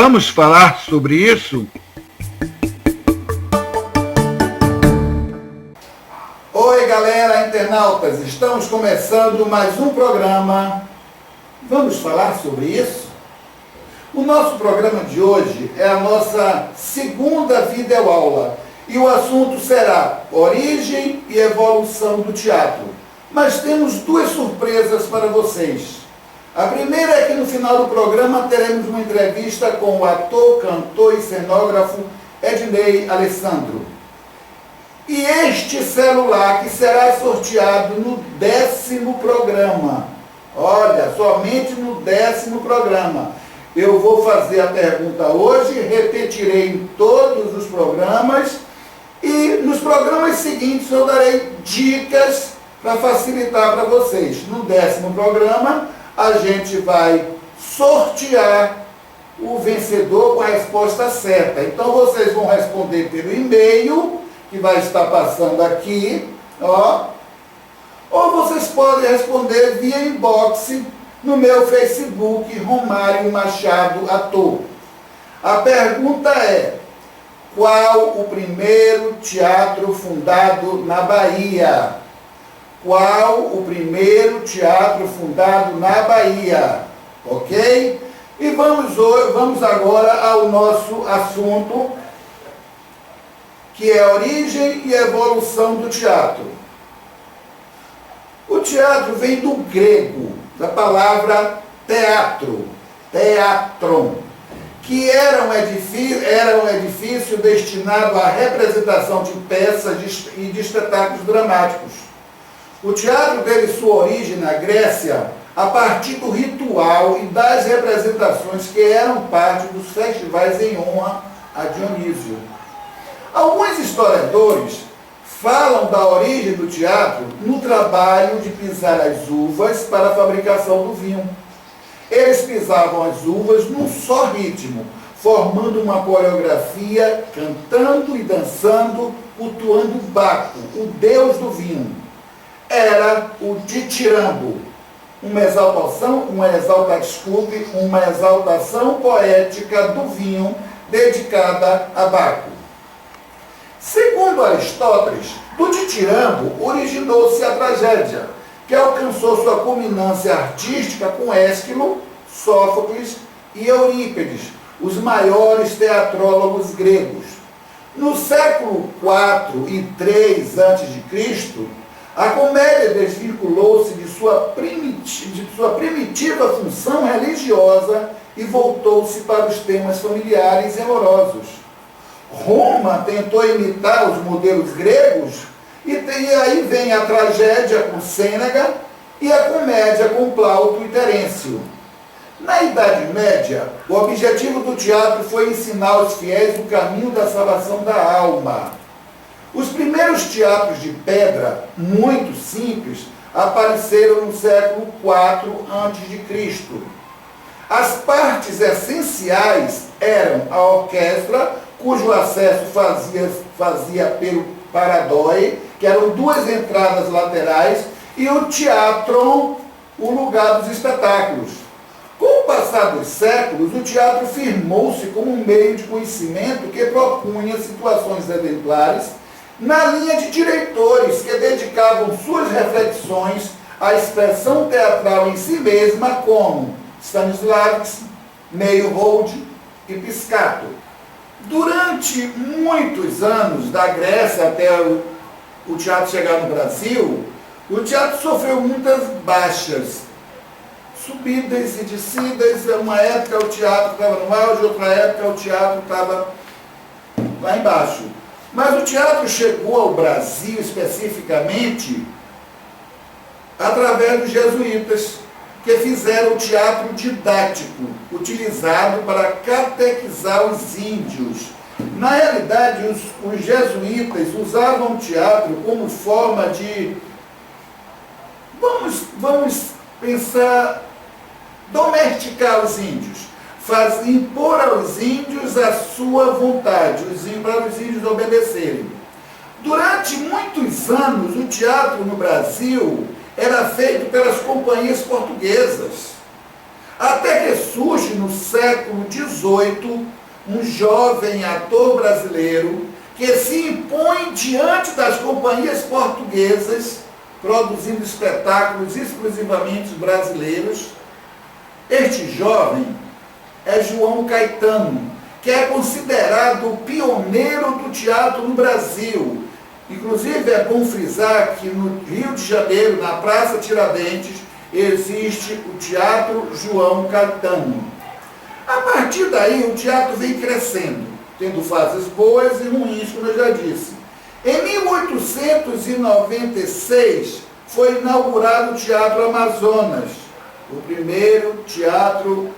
Vamos falar sobre isso? Oi, galera, internautas, estamos começando mais um programa. Vamos falar sobre isso? O nosso programa de hoje é a nossa segunda videoaula e o assunto será origem e evolução do teatro. Mas temos duas surpresas para vocês. A primeira é que no final do programa teremos uma entrevista com o ator, cantor e cenógrafo Ednei Alessandro. E este celular que será sorteado no 10º programa. Olha, somente no 10º programa. Eu vou fazer a pergunta hoje, repetirei em todos os programas e nos programas seguintes eu darei dicas para facilitar para vocês. No 10º programa a gente vai sortear o vencedor com a resposta certa. Então vocês vão responder pelo e-mail que vai estar passando aqui, ó. Ou vocês podem responder via inbox no meu Facebook, Romário Machado Ator. A pergunta é: qual o primeiro teatro fundado na Bahia? Qual o primeiro teatro fundado na Bahia? Ok? E vamos agora ao nosso assunto, que é a origem e evolução do teatro. O teatro vem do grego, da palavra teatro, teatron, que era um edifício destinado à representação de peças e de espetáculos dramáticos. O teatro teve sua origem na Grécia a partir do ritual e das representações que eram parte dos festivais em honra a Dionísio. Alguns historiadores falam da origem do teatro no trabalho de pisar as uvas para a fabricação do vinho. Eles pisavam as uvas num só ritmo, formando uma coreografia, cantando e dançando, cultuando Baco, o deus do vinho. Era o ditirambo, uma exaltação poética do vinho dedicada a Baco. Segundo Aristóteles, do ditirambo originou-se a tragédia, que alcançou sua culminância artística com Ésquilo, Sófocles e Eurípides, os maiores teatrólogos gregos. No século IV e III a.C., a comédia desvinculou-se de sua primitiva função religiosa e voltou-se para os temas familiares e amorosos. Roma tentou imitar os modelos gregos e aí vem a tragédia com Sêneca e a comédia com Plauto e Terêncio. Na Idade Média, o objetivo do teatro foi ensinar aos fiéis o caminho da salvação da alma. Os primeiros teatros de pedra, muito simples, apareceram no século IV a.C. As partes essenciais eram a orquestra, cujo acesso fazia pelo paradói, que eram duas entradas laterais, e o teatron, o lugar dos espetáculos. Com o passar dos séculos, o teatro firmou-se como um meio de conhecimento que propunha situações exemplares na linha de diretores que dedicavam suas reflexões à expressão teatral em si mesma, como Stanislavski, Meyerhold e Piscator. Durante muitos anos, da Grécia até o teatro chegar no Brasil, o teatro sofreu muitas baixas, subidas e descidas. Uma época o teatro estava no auge, outra época o teatro estava lá embaixo. Mas o teatro chegou ao Brasil especificamente através dos jesuítas, que fizeram o teatro didático, utilizado para catequizar os índios. Na realidade, os jesuítas usavam o teatro como forma de, vamos pensar, domesticar os índios, impor aos índios a sua vontade, para os índios obedecerem. Durante muitos anos, o teatro no Brasil era feito pelas companhias portuguesas. Até que surge no século XVIII um jovem ator brasileiro que se impõe diante das companhias portuguesas, produzindo espetáculos exclusivamente brasileiros. Este jovem é João Caetano, que é considerado o pioneiro do teatro no Brasil. Inclusive, é bom frisar que no Rio de Janeiro, na Praça Tiradentes, existe o Teatro João Caetano. A partir daí, o teatro vem crescendo, tendo fases boas e ruins, como eu já disse. Em 1896, foi inaugurado o Teatro Amazonas, o primeiro teatro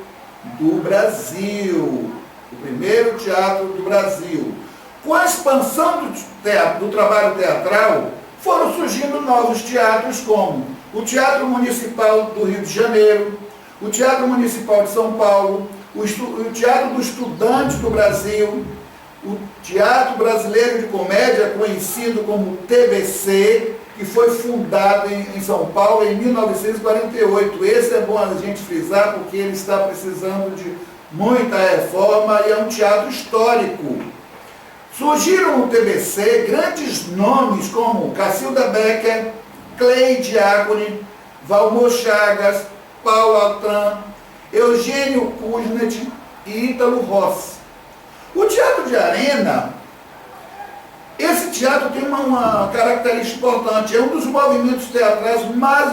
do Brasil. O primeiro teatro do Brasil. Com a expansão do trabalho teatral, foram surgindo novos teatros como o Teatro Municipal do Rio de Janeiro, o Teatro Municipal de São Paulo, o Teatro do Estudante do Brasil, o Teatro Brasileiro de Comédia, conhecido como TBC, que foi fundado em São Paulo em 1948. Esse é bom a gente frisar, porque ele está precisando de muita reforma e é um teatro histórico. Surgiram no TBC grandes nomes como Cacilda Becker, Clay Diáconi, Valmor Chagas, Paulo Altran, Eugênio Kuznet e Ítalo Rossi. O teatro de arena, esse teatro tem uma característica importante, é um dos movimentos teatrais mais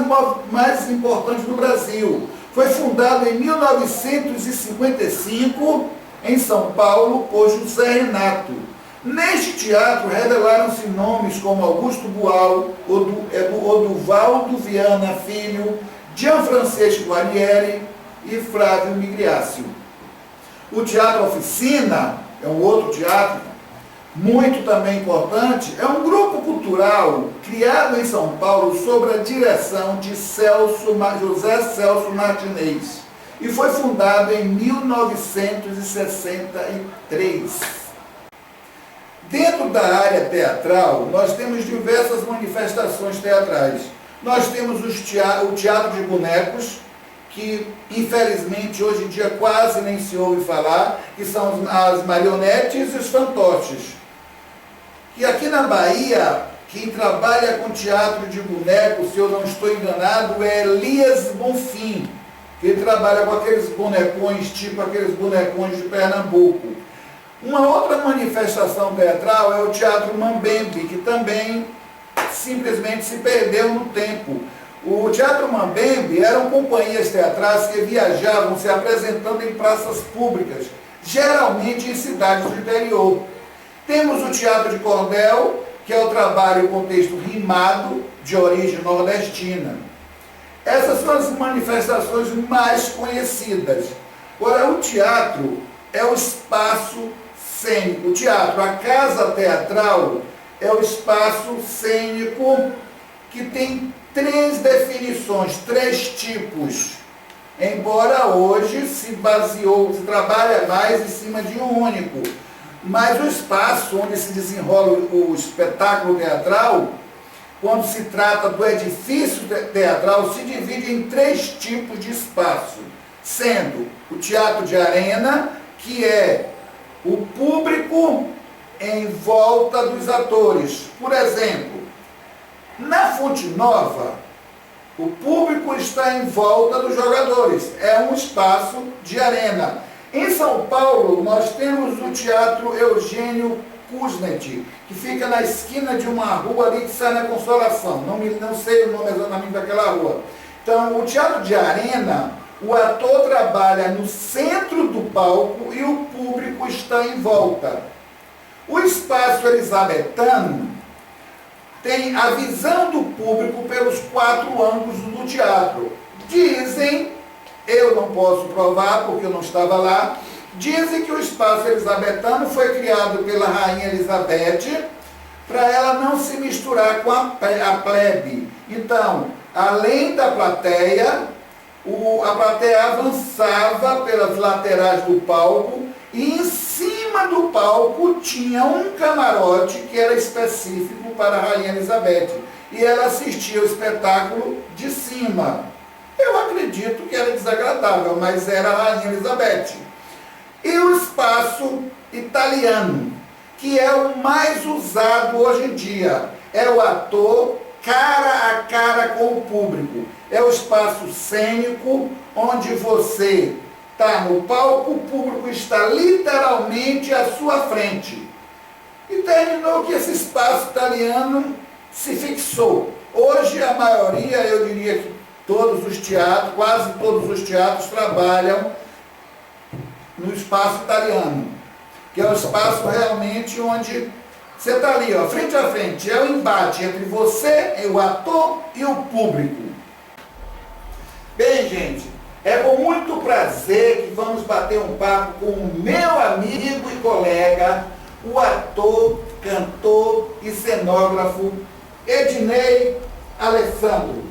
importantes do Brasil. Foi fundado em 1955, em São Paulo, por José Renato. Neste teatro revelaram-se nomes como Augusto Boal, Oduvaldo Viana Filho, Gianfrancesco Guarnieri e Flávio Migliaccio. O Teatro Oficina é um outro teatro muito também importante, é um grupo cultural criado em São Paulo sob a direção de José Celso Martinez e foi fundado em 1963. Dentro da área teatral, nós temos diversas manifestações teatrais. Nós temos o teatro de bonecos, que infelizmente hoje em dia quase nem se ouve falar, que são as marionetes e os fantoches. E aqui na Bahia, quem trabalha com teatro de bonecos, se eu não estou enganado, é Elias Bonfim, que ele trabalha com aqueles bonecões, tipo aqueles bonecões de Pernambuco. Uma outra manifestação teatral é o Teatro Mambembe, que também simplesmente se perdeu no tempo. O Teatro Mambembe eram companhias teatrais que viajavam se apresentando em praças públicas, geralmente em cidades do interior. Temos o Teatro de Cordel, que é o trabalho com texto rimado de origem nordestina. Essas são as manifestações mais conhecidas. Agora, o teatro é o espaço cênico. O teatro, a casa teatral, é o espaço cênico que tem três definições, três tipos. Embora hoje se trabalha mais em cima de um único. Mas o espaço onde se desenrola o espetáculo teatral, quando se trata do edifício teatral, se divide em três tipos de espaço, sendo o teatro de arena, que é o público em volta dos atores. Por exemplo, na Fonte Nova, o público está em volta dos jogadores. É um espaço de arena. Em São Paulo, nós temos o Teatro Eugênio Kuznet, que fica na esquina de uma rua ali que sai na Consolação. Não sei o nome exatamente daquela rua. Então, o teatro de arena, o ator trabalha no centro do palco e o público está em volta. O espaço elisabetano tem a visão do público pelos quatro ângulos do teatro. Dizem, eu não posso provar porque eu não estava lá, dizem que o espaço elisabetano foi criado pela Rainha Elizabeth para ela não se misturar com a plebe. Então, além da plateia, a plateia avançava pelas laterais do palco e em cima do palco tinha um camarote que era específico para a Rainha Elizabeth. E ela assistia o espetáculo de cima. Eu acredito que era desagradável, mas era a Rainha Elizabeth. E o espaço italiano, que é o mais usado hoje em dia. É o ator cara a cara com o público. É o espaço cênico onde você está no palco, o público está literalmente à sua frente. E terminou que esse espaço italiano se fixou. Hoje a maioria, eu diria que todos os teatros, quase todos os teatros trabalham no espaço italiano, que é o espaço realmente onde você está ali, ó, frente a frente, é o embate entre você, o ator e o público. Bem, gente, é com muito prazer que vamos bater um papo com o meu amigo e colega, o ator, cantor e cenógrafo Ednei Alessandro.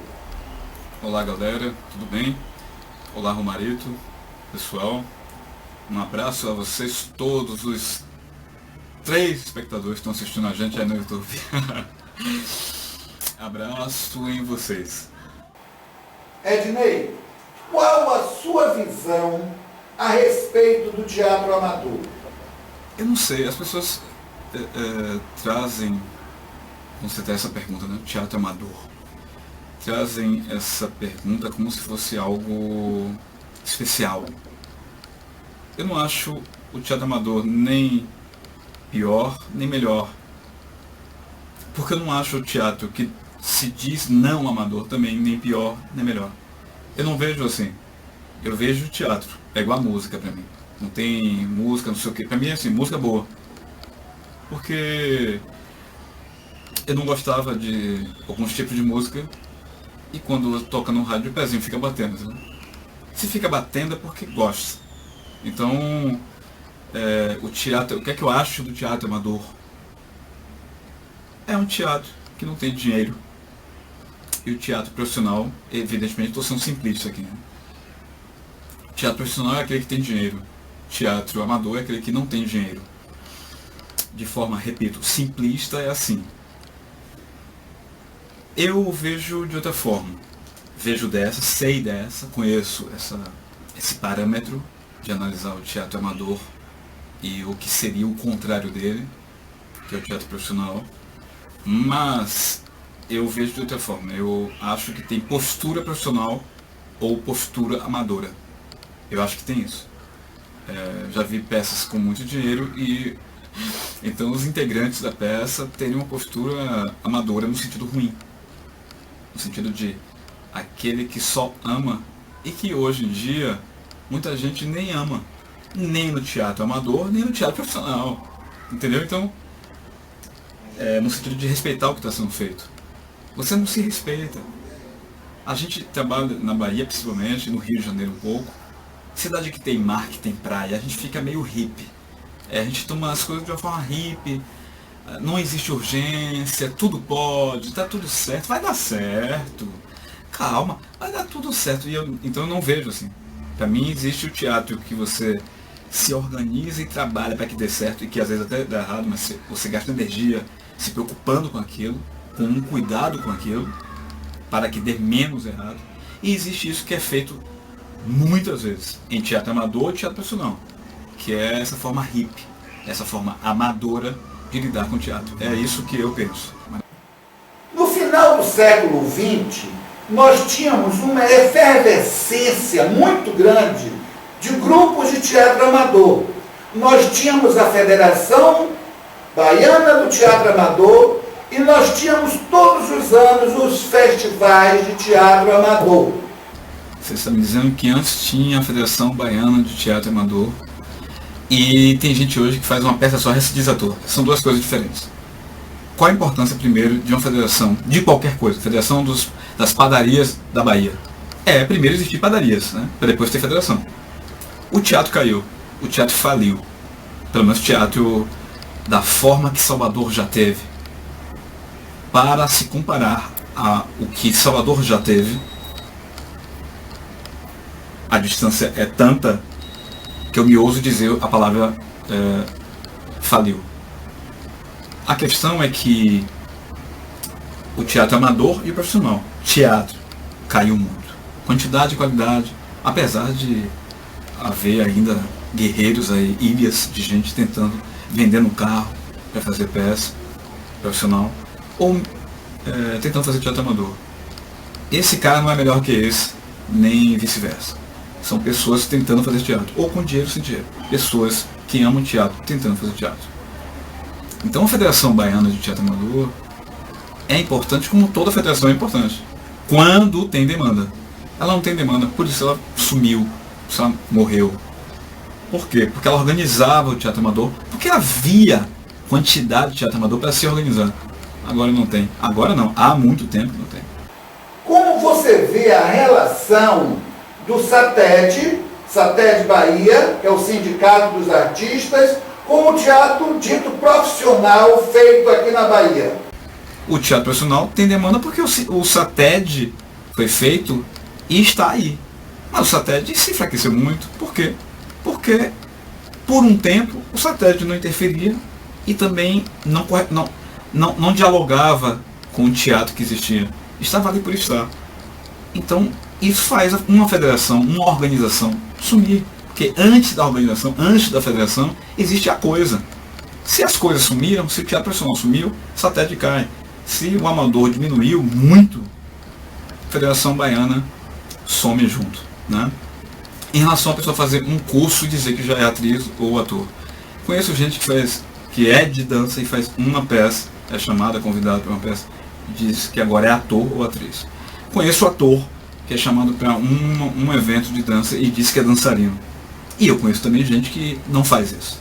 Olá galera, tudo bem? Olá Romarito, pessoal, um abraço a vocês todos os 3 espectadores que estão assistindo a gente aí no YouTube. Abraço em vocês. Ednei, qual a sua visão a respeito do teatro amador? Eu não sei, as pessoas trazem, quando você tem essa pergunta, né? Teatro amador. Trazem essa pergunta como se fosse algo especial. Eu não acho o teatro amador nem pior, nem melhor. Porque eu não acho o teatro que se diz não amador também nem pior, nem melhor. Eu não vejo assim. Eu vejo o teatro, é igual a música pra mim. Não tem música, não sei o que. Pra mim é assim, música boa. Porque eu não gostava de alguns tipos de música e quando toca no rádio o pezinho fica batendo. Né? Se fica batendo é porque gosta. Então, o teatro, o que é que eu acho do teatro amador? É um teatro que não tem dinheiro. E o teatro profissional, evidentemente, estou sendo simplista aqui. Né? O teatro profissional é aquele que tem dinheiro. O teatro amador é aquele que não tem dinheiro. De forma, repito, simplista é assim. Eu vejo de outra forma. Vejo dessa, sei dessa, conheço esse parâmetro de analisar o teatro amador e o que seria o contrário dele, que é o teatro profissional. Mas eu vejo de outra forma. Eu acho que tem postura profissional ou postura amadora. Eu acho que tem isso. Já vi peças com muito dinheiro e então os integrantes da peça teriam uma postura amadora no sentido ruim. No sentido de aquele que só ama e que hoje em dia muita gente nem ama. Nem no teatro amador, nem no teatro profissional. Entendeu? Então, no sentido de respeitar o que está sendo feito. Você não se respeita. A gente trabalha na Bahia, principalmente, no Rio de Janeiro um pouco. Cidade que tem mar, que tem praia, a gente fica meio hippie. A gente toma as coisas de uma forma hippie. Não existe urgência, tudo pode, tá tudo certo, vai dar certo. Calma, vai dar tudo certo. Então eu não vejo assim. Para mim existe o teatro que você se organiza e trabalha para que dê certo, e que às vezes até dá errado, mas você gasta energia se preocupando com aquilo, com um cuidado com aquilo, para que dê menos errado. E existe isso que é feito muitas vezes em teatro amador e teatro profissional, que é essa forma hippie, essa forma amadora de lidar com o teatro. É isso que eu penso. No final do século XX, nós tínhamos uma efervescência muito grande de grupos de teatro amador. Nós tínhamos a Federação Baiana do Teatro Amador e nós tínhamos todos os anos os festivais de teatro amador. Você está me dizendo que antes tinha a Federação Baiana de Teatro Amador e tem gente hoje que faz uma peça só e diz ator. São duas coisas diferentes. Qual a importância, primeiro, de uma federação, de qualquer coisa? Federação das padarias da Bahia. Primeiro existir padarias, né? Para depois ter federação. O teatro caiu, o teatro faliu. Pelo menos o teatro da forma que Salvador já teve. Para se comparar ao que Salvador já teve, a distância é tanta que eu me ouso dizer a palavra faliu. A questão é que o teatro amador e o profissional. Teatro caiu muito. quantidade e qualidade, apesar de haver ainda guerreiros aí, ilhas de gente tentando, vendendo carro para fazer peça profissional, ou tentando fazer teatro amador. Esse cara não é melhor que esse, nem vice-versa. São pessoas tentando fazer teatro, ou com dinheiro ou sem dinheiro. Pessoas que amam teatro, tentando fazer teatro. Então a Federação Baiana de Teatro Amador é importante, como toda federação é importante, quando tem demanda. Ela não tem demanda, por isso ela sumiu, ela morreu. Por quê? Porque ela organizava o teatro amador, porque havia quantidade de teatro amador para se organizar. Agora não tem. Agora não, há muito tempo não tem. Como você vê a relação do SATED Bahia, que é o Sindicato dos Artistas, com o teatro dito profissional feito aqui na Bahia? O teatro profissional tem demanda porque o SATED foi feito e está aí. Mas o SATED se enfraqueceu muito. Por quê? Porque, por um tempo, o SATED não interferia e também não dialogava com o teatro que existia. Estava ali por estar. Então, isso faz uma federação, uma organização sumir. Porque antes da organização, antes da federação, existe a coisa. Se as coisas sumiram, se o teatro profissional sumiu, o SATED cai. Se o amador diminuiu muito, a Federação Baiana some junto, né? Em relação a pessoa fazer um curso e dizer que já é atriz ou ator. Conheço gente que é de dança e faz uma peça, é chamada, convidada para uma peça, e diz que agora é ator ou atriz. Conheço ator que é chamado para um evento de dança e diz que é dançarino. E eu conheço também gente que não faz isso.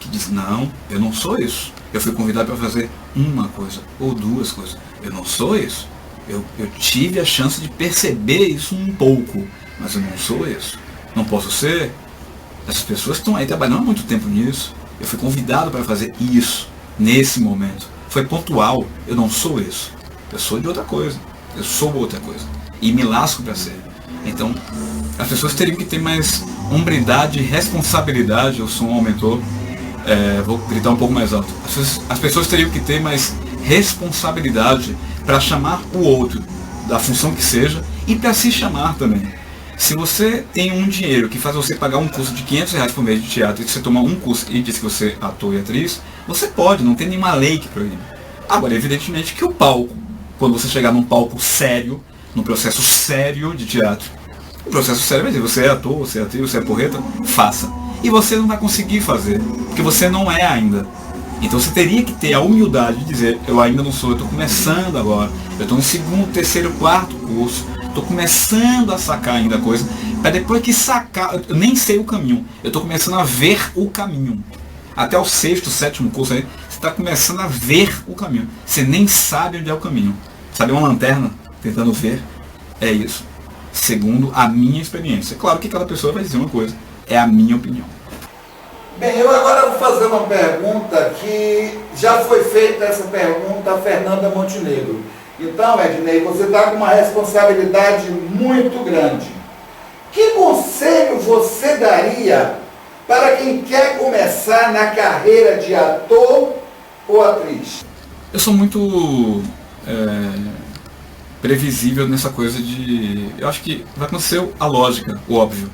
Que diz, não, eu não sou isso. Eu fui convidado para fazer uma coisa ou duas coisas. Eu não sou isso. Eu tive a chance de perceber isso um pouco, mas eu não sou isso. Não posso ser. Essas pessoas estão aí trabalhando há muito tempo nisso. Eu fui convidado para fazer isso, nesse momento. Foi pontual. Eu não sou isso. Eu sou de outra coisa. Eu sou outra coisa. E me lasco para ser. Então, as pessoas teriam que ter mais hombridade e responsabilidade. O som aumentou. Vou gritar um pouco mais alto. As pessoas teriam que ter mais responsabilidade para chamar o outro, da função que seja, e para se chamar também. Se você tem um dinheiro que faz você pagar um curso de R$500 por mês de teatro, e você tomar um curso e diz que você é ator e atriz, você pode, não tem nenhuma lei que proíbe. Agora, evidentemente que o palco, quando você chegar num palco sério, num processo sério de teatro, o processo sério vai dizer, você é ator, você é atriz, você é porreta, faça. E você não vai conseguir fazer, porque você não é ainda. Então você teria que ter a humildade de dizer, eu ainda não sou, eu estou começando agora, eu estou no segundo, terceiro, quarto curso, estou começando a sacar ainda a coisa, para depois que sacar, eu nem sei o caminho, eu estou começando a ver o caminho. Até o sexto, sétimo curso aí, você está começando a ver o caminho. Você nem sabe onde é o caminho. Sabe uma lanterna tentando ver? É isso. Segundo a minha experiência. Claro que cada pessoa vai dizer uma coisa. É a minha opinião. Bem, eu agora vou fazer uma pergunta que já foi feita essa pergunta a Fernanda Montenegro. Então, Ednei, você está com uma responsabilidade muito grande. Que conselho você daria para quem quer começar na carreira de ator ou atriz? Eu sou muito previsível nessa coisa de... Eu acho que vai acontecer a lógica, o óbvio.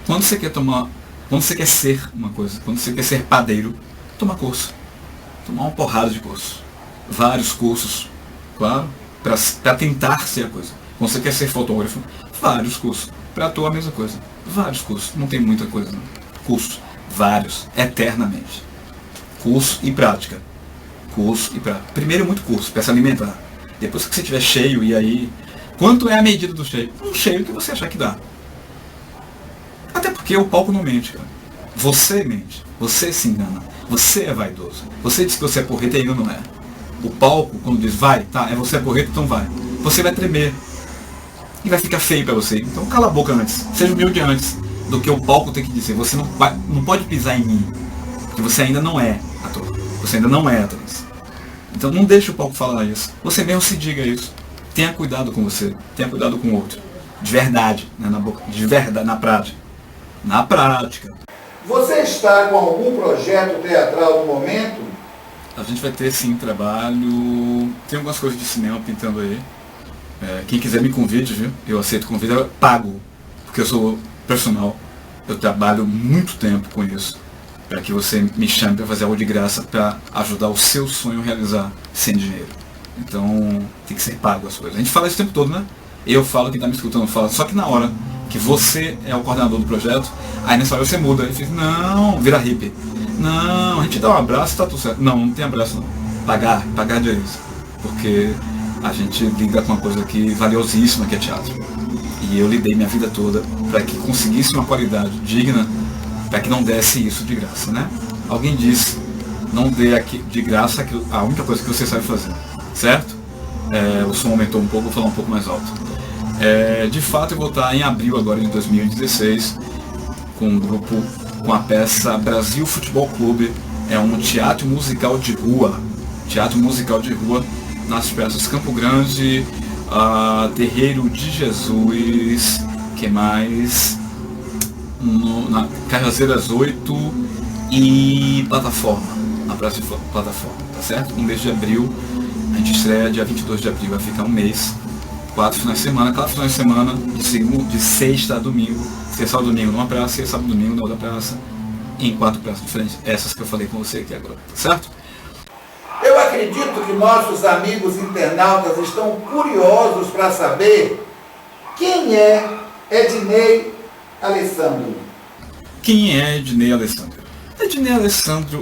Quando você quer ser uma coisa, quando você quer ser padeiro, toma curso. Tomar uma porrada de curso. Vários cursos, claro, para tentar ser a coisa. Quando você quer ser fotógrafo, vários cursos. Para ator, a mesma coisa. Vários cursos. Não tem muita coisa, não. Cursos. Vários. Eternamente. Curso e prática. Curso e prática. Primeiro muito curso, para se alimentar. Depois que você estiver cheio, e aí... Quanto é a medida do cheio? Um cheio que você achar que dá. Até porque o palco não mente, cara. Você mente. Você se engana. Você é vaidoso. Você diz que você é porreta e ainda não é. O palco, quando diz vai, tá, é você é porreta, então vai. Você vai tremer. E vai ficar feio pra você. Então cala a boca antes. Seja humilde antes do que o palco tem que dizer. Você não pode pisar em mim. Porque você ainda não é ator. Você ainda não é atriz. Então não deixe o palco falar isso. Você mesmo se diga isso. Tenha cuidado com você. Tenha cuidado com o outro. De verdade. Né, na boca. De verdade, na prática. Na prática. Você está com algum projeto teatral no momento? A gente vai ter sim trabalho. Tem algumas coisas de cinema pintando aí. Quem quiser me convide, viu? Eu aceito convite, eu pago, porque eu sou profissional, eu trabalho muito tempo com isso, para que você me chame para fazer algo de graça, para ajudar o seu sonho a realizar sem dinheiro. Então tem que ser pago as coisas. A gente fala isso o tempo todo, né? Eu falo, quem está me escutando fala, só que na hora que você é o coordenador do projeto, aí nessa hora você muda, e fica, não, vira hippie. Não, a gente dá um abraço e tá tudo certo. Não, não tem abraço não. Pagar de isso. Porque a gente lida com uma coisa aqui valiosíssima que é teatro. E eu lidei minha vida toda para que conseguisse uma qualidade digna, para que não desse isso de graça, né? Alguém disse, não dê aqui de graça a única coisa que você sabe fazer, certo? O som aumentou um pouco, vou falar um pouco mais alto. De fato eu vou estar em abril agora de 2016 com um grupo, com a peça Brasil Futebol Clube. É um teatro musical de rua. Teatro musical de rua nas peças Campo Grande, Terreiro de Jesus, que mais? Na Cajazeiras 8 e Plataforma, na Praça de Plataforma, tá certo? No mês de abril, a gente estreia dia 22 de abril, vai ficar um mês, 4 finais de semana, cada final de semana, de sexta a domingo, sexta a domingo numa praça, sexta a domingo na outra praça, em 4 praças diferentes, essas que eu falei com você aqui agora, tá certo? Eu acredito que nossos amigos internautas estão curiosos para saber quem é Ednei Alessandro. Quem é Ednei Alessandro?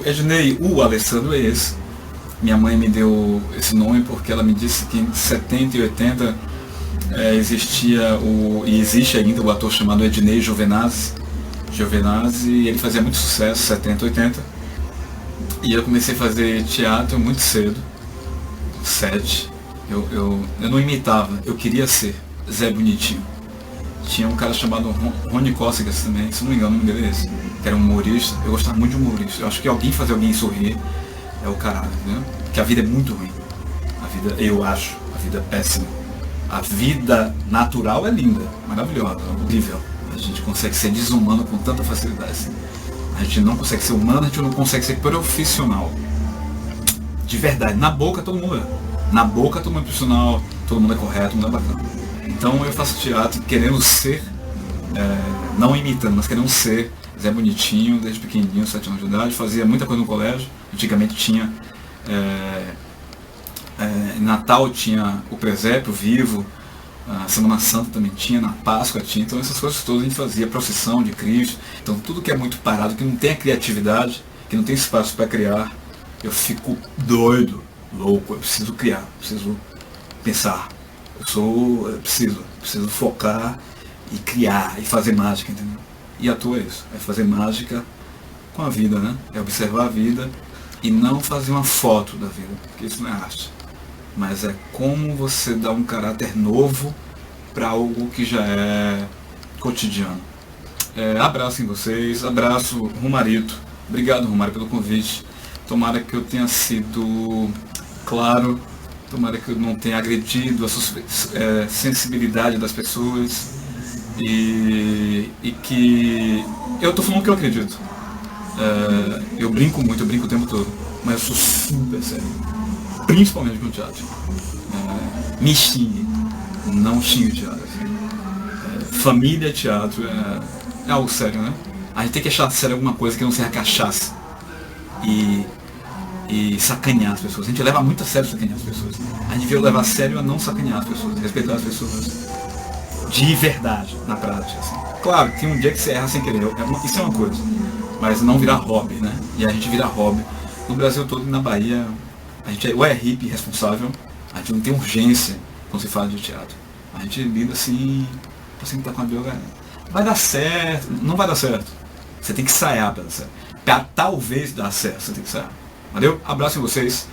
Ednei, o Alessandro é esse. Minha mãe me deu esse nome porque ela me disse que em 70 e 80 existia e existe ainda o ator chamado Ednei Giovenazzi, e ele fazia muito sucesso, 70, 80. E eu comecei a fazer teatro muito cedo, 7. Eu não imitava, eu queria ser Zé Bonitinho. Tinha um cara chamado Rony Cócegas também, se não me engano, o nome dele é esse, que era um humorista. Eu gostava muito de humorista. Eu acho que fazer alguém sorrir é o caralho, entendeu? Porque a vida é muito ruim. A vida é péssima. A vida natural é linda, maravilhosa, horrível. A gente consegue ser desumano com tanta facilidade. A gente não consegue ser humano, a gente não consegue ser profissional. De verdade, na boca todo mundo é. Na boca todo mundo é profissional, todo mundo é correto, todo mundo é bacana. Então eu faço teatro querendo ser, não imitando, mas querendo ser Zé Bonitinho, desde pequenininho, 7 anos de idade. Fazia muita coisa no colégio. Antigamente tinha, em Natal tinha o presépio vivo, a Semana Santa também tinha, na Páscoa tinha, então essas coisas todas a gente fazia, procissão de Cristo. Então tudo que é muito parado, que não tem a criatividade, que não tem espaço para criar, eu fico doido, louco, eu preciso criar, preciso pensar. Eu preciso focar e criar e fazer mágica, entendeu? E ator é isso, é fazer mágica com a vida, né? É observar a vida e não fazer uma foto da vida, porque isso não é arte. Mas é como você dá um caráter novo para algo que já é cotidiano. Abraço em vocês, abraço Romarito. Obrigado, Romário, pelo convite. Tomara que eu tenha sido claro, tomara que eu não tenha agredido a sensibilidade das pessoas e que eu estou falando o que eu acredito. Eu brinco muito, eu brinco o tempo todo, mas eu sou super sério. Principalmente com o teatro. Me xingue, não xingue o teatro. Família, teatro é algo sério, né? A gente tem que achar sério alguma coisa que não seja cachaça e sacanear as pessoas. A gente leva muito a sério sacanear as pessoas. A gente veio levar a sério a não sacanear as pessoas, respeitar as pessoas de verdade, na prática. Assim. Claro, tem um dia que você erra sem querer, isso é uma coisa, mas não virar hobby, né? E a gente vira hobby. No Brasil todo e na Bahia, a gente ou é hippie responsável, a gente não tem urgência quando se fala de teatro. A gente lida assim, você que tá com a droga, vai dar certo, não vai dar certo. Você tem que ensaiar para dar certo. Pra talvez dar certo, você tem que ensaiar. Valeu? Abraço em vocês.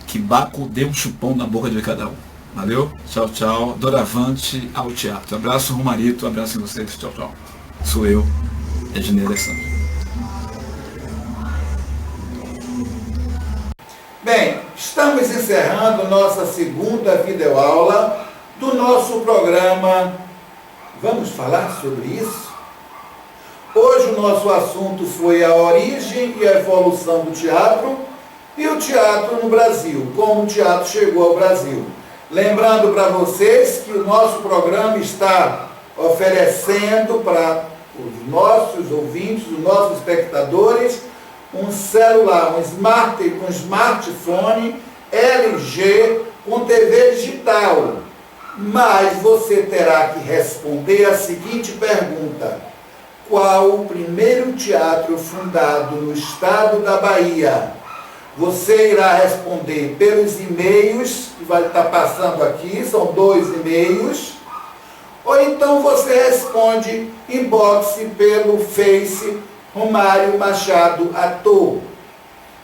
Que Baco dê um chupão na boca de cada um. Valeu? Tchau, tchau. Doravante ao teatro. Abraço, Romarito. Abraço em vocês. Tchau, tchau. Sou eu, Ednei Alessandro. Bem, estamos encerrando nossa segunda videoaula do nosso programa. Vamos falar sobre isso? Hoje o nosso assunto foi a origem e a evolução do teatro E o teatro no Brasil, como o teatro chegou ao Brasil. Lembrando para vocês que o nosso programa está oferecendo para os nossos ouvintes, os nossos espectadores, um celular, um smartphone LG com TV digital. Mas você terá que responder a seguinte pergunta: qual o primeiro teatro fundado no estado da Bahia? Você irá responder pelos e-mails, que vai estar passando aqui, são 2 e-mails, ou então você responde inbox pelo Face Romário Machado Ator.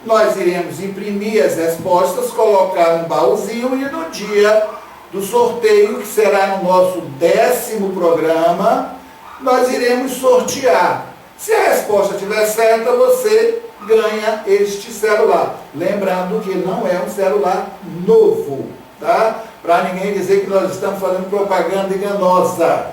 Nós iremos imprimir as respostas, colocar no baúzinho e no dia do sorteio, que será no nosso 10º programa, nós iremos sortear. Se a resposta estiver certa, você ganha este celular. Lembrando que não é um celular novo, tá? Para ninguém dizer que nós estamos fazendo propaganda enganosa.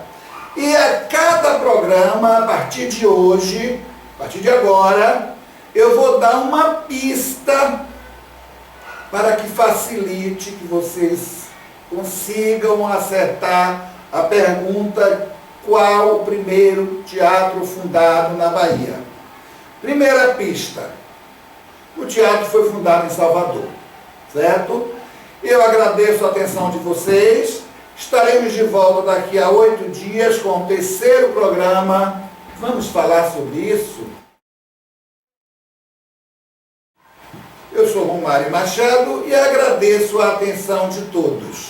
E a cada programa, a partir de hoje, a partir de agora, eu vou dar uma pista para que facilite que vocês consigam acertar a pergunta: qual o primeiro teatro fundado na Bahia? Primeira pista: o teatro foi fundado em Salvador, certo? Eu agradeço a atenção de vocês. Estaremos de volta daqui a 8 dias com o 3º programa. Vamos falar sobre isso? Eu sou Romário Machado e agradeço a atenção de todos.